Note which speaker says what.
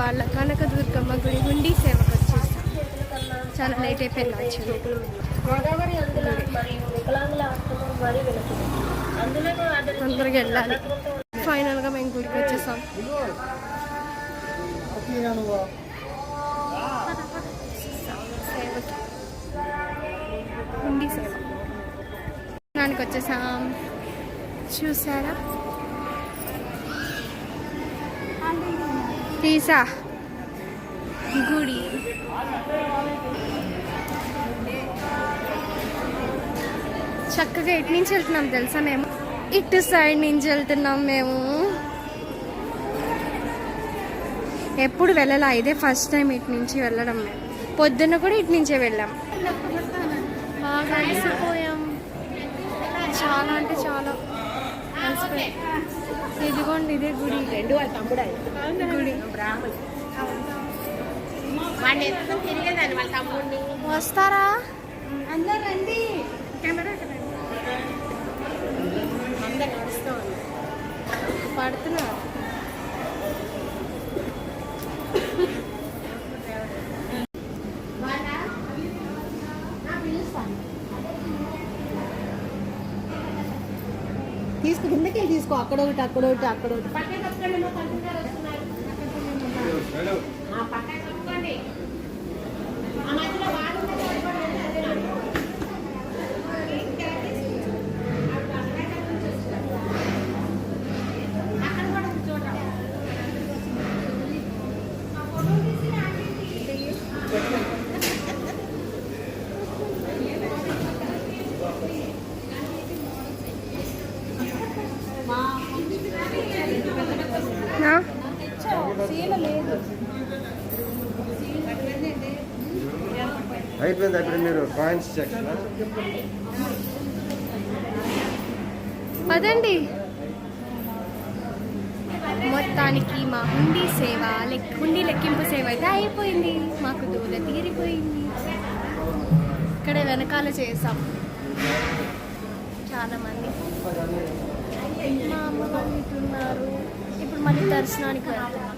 Speaker 1: వాళ్ళ కనకదుర్గమ్మ గుడి హుండీ సేవకు వచ్చేసాం. చాలా లేట్ అయిపోయింది యాక్చువల్లీ. తొందరగా వెళ్ళాలి. ఫైనల్గా మేము గుడికి వచ్చేసాం. సేవకి హుండీ సేవ దానికి వచ్చేసాం. చూసారా తీసా గుడి. చక్కగా ఇటు నుంచి వెళ్తున్నాం తెలుసా, మేము ఇటు సైడ్ నుంచి వెళ్తున్నాం. మేము ఎప్పుడు వెళ్ళాలా, ఇదే ఫస్ట్ టైం ఇటు నుంచి వెళ్ళడం. మేము పొద్దున్న కూడా ఇటు నుంచే వెళ్ళాం. బాగా అలసిపోయాం, చాలా అంటే చాలా అలసిపోయాం. ఇదిగోండి ఇదే గుడి. గుడి వస్తారా అందరు రండి. పడుతున్నారు.
Speaker 2: తీసుకో, కిందకి తీసుకో. అక్కడొకటి అక్కడొకటి అక్కడొకటి.
Speaker 3: అయిపోయింది. అప్పుడు మీరు కాయిన్స్ చెక్
Speaker 1: పదండి. మొత్తానికి మా హుండీ సేవ హుండీ లెక్కింపు సేవ అయితే అయిపోయింది. మాకు దూల తీరిపోయింది. ఇక్కడ వెనకాల చేసాం చాలామంది. మా అమ్మ వాళ్ళు ఇటున్నారు. ఇప్పుడు మళ్ళీ దర్శనానికి వెళ్తాం.